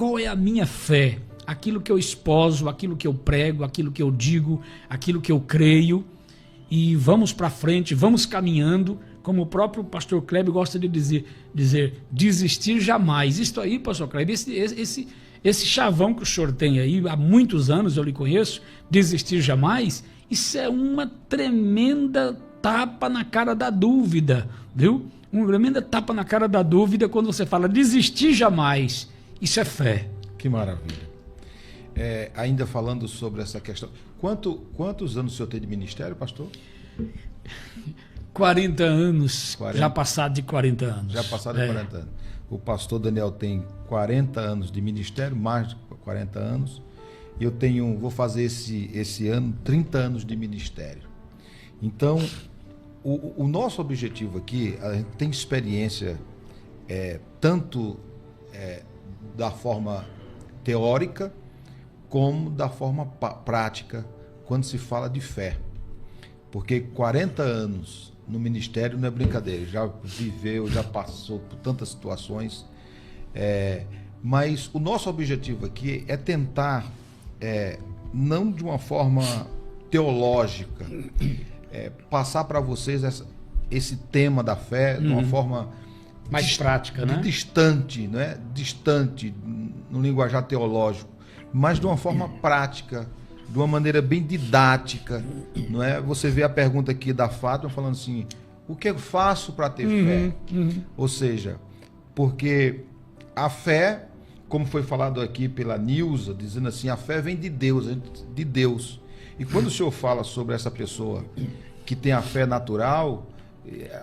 qual é a minha fé, aquilo que eu esposo, aquilo que eu prego, aquilo que eu digo, aquilo que eu creio, e vamos para frente, vamos caminhando, como o próprio pastor Kleber gosta de dizer desistir jamais. Isto aí, pastor Kleber, esse chavão que o senhor tem aí, há muitos anos eu lhe conheço, desistir jamais, isso é uma tremenda tapa na cara da dúvida, viu? Uma tremenda tapa na cara da dúvida quando você fala desistir jamais. Isso é fé. Que maravilha. Ainda falando sobre essa questão, quantos anos o senhor tem de ministério, pastor? 40 anos, já passado de 40 anos. Já passado de 40 anos. O pastor Daniel tem 40 anos de ministério, mais de 40 anos. E eu vou fazer esse ano 30 anos de ministério. Então, o nosso objetivo aqui, a gente tem experiência tanto da forma teórica como da forma prática quando se fala de fé. Porque 40 anos no ministério não é brincadeira, já viveu, já passou por tantas situações, mas o nosso objetivo aqui é tentar, não de uma forma teológica, passar para vocês esse tema da fé de uma forma mais prática, né? Distante, não é? Distante no linguajar teológico, mas de uma forma prática, de uma maneira bem didática, não é? Você vê a pergunta aqui da Fátima falando assim, o que eu faço para ter fé? Ou seja, porque a fé, como foi falado aqui pela Nilza, dizendo assim, a fé vem de Deus, E quando o senhor fala sobre essa pessoa que tem a fé natural,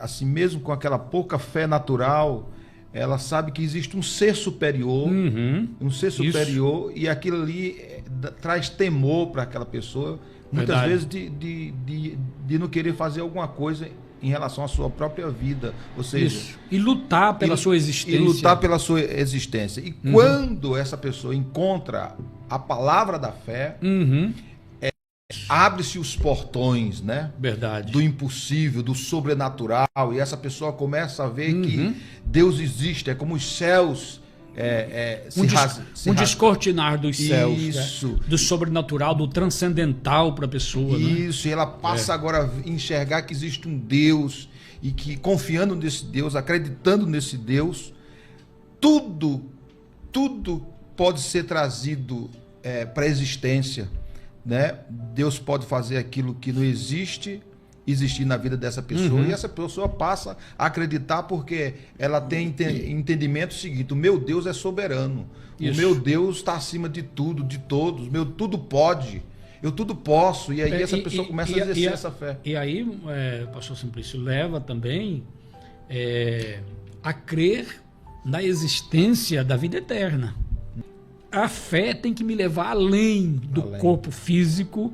assim mesmo com aquela pouca fé natural, ela sabe que existe um ser superior, e aquilo ali traz temor para aquela pessoa, muitas vezes de não querer fazer alguma coisa em relação à sua própria vida, ou seja, e lutar pela sua existência. E quando essa pessoa encontra a palavra da fé, abre-se os portões, né? Verdade. Do impossível, do sobrenatural, e essa pessoa começa a ver que Deus existe, é como os céus descortinar dos céus, isso, né? Do sobrenatural, do transcendental para a pessoa, isso, né? E ela passa agora a enxergar que existe um Deus, e que confiando nesse Deus, acreditando nesse Deus, tudo pode ser trazido para a existência, né? Deus pode fazer aquilo que não existir na vida dessa pessoa, e essa pessoa passa a acreditar porque ela tem entendimento seguinte: o meu Deus é soberano, o meu Deus está acima de tudo, de todos, tudo pode, eu tudo posso, e aí essa pessoa começa a exercer essa fé. E aí, pastor Simplício, leva também a crer na existência da vida eterna. A fé tem que me levar além do corpo físico,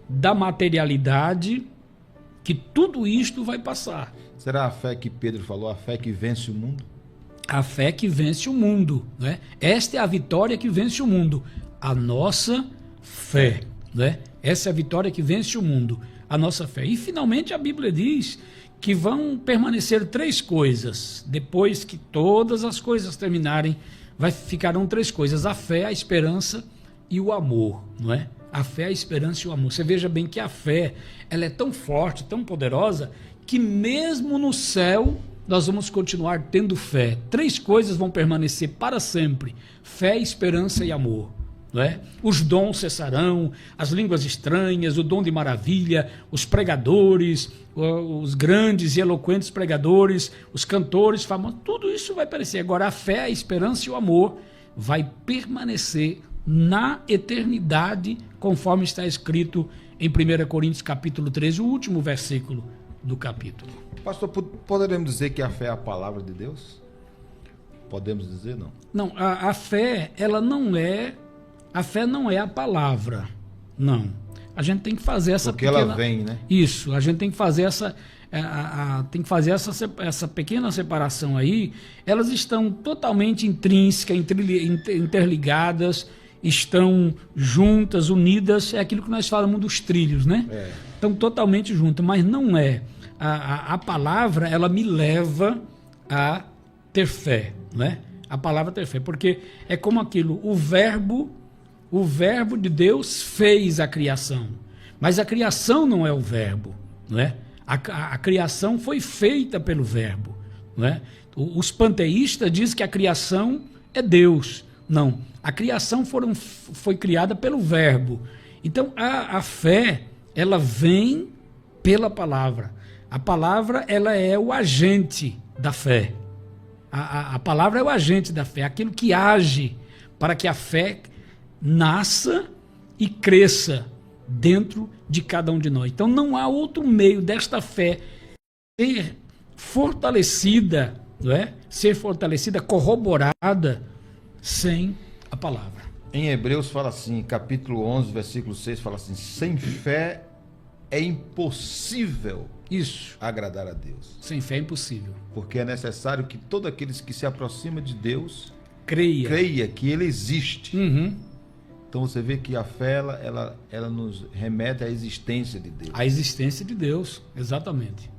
da materialidade, que tudo isto vai passar. Será a fé que Pedro falou, a fé que vence o mundo? A fé que vence o mundo, né? Esta é a vitória que vence o mundo, a nossa fé, né? Essa é a vitória que vence o mundo, a nossa fé. E finalmente a Bíblia diz que vão permanecer 3 coisas, depois que todas as coisas terminarem, ficarão 3 coisas: a fé, a esperança e o amor, não é? A fé, a esperança e o amor. Você veja bem que a fé, ela é tão forte, tão poderosa, que mesmo no céu nós vamos continuar tendo fé. 3 coisas vão permanecer para sempre: fé, esperança e amor, não é? Os dons cessarão, as línguas estranhas, o dom de maravilha, os pregadores, os grandes e eloquentes pregadores, os cantores famosos, tudo isso vai perecer. Agora a fé, a esperança e o amor vai permanecer na eternidade, conforme está escrito em 1 Coríntios capítulo 13, o último versículo do capítulo. Pastor, poderemos dizer que a fé é a palavra de Deus? Podemos dizer, não? Não, a fé, ela não é... A fé não é a palavra, não. A gente tem que fazer essa porque pequena... ela vem, né? Isso, a gente tem que fazer essa pequena separação aí. Elas estão totalmente intrínsecas, interligadas, estão juntas, unidas. É aquilo que nós falamos dos trilhos, né? Estão totalmente juntas, mas não é. A palavra, ela me leva a ter fé, né? a palavra ter fé, porque é como aquilo, o verbo de Deus fez a criação, mas a criação não é o verbo, não é? A criação foi feita pelo verbo, não é? Os panteístas dizem que a criação é Deus. Não, a criação foi criada pelo verbo. Então a fé, ela vem pela palavra. A palavra, ela é o agente da fé. A palavra é o agente da fé, aquilo que age para que a fé nasça e cresça dentro de cada um de nós. Então não há outro meio desta fé ser fortalecida, não é? Ser fortalecida, corroborada, sem a palavra. Em Hebreus fala assim, capítulo 11, versículo 6, fala assim: sem fé é impossível Isso. agradar a Deus. Sem fé é impossível. Porque é necessário que todos aqueles que se aproximam de Deus creia que Ele existe. Uhum. Então você vê que a fé, ela nos remete à existência de Deus. A existência de Deus, exatamente.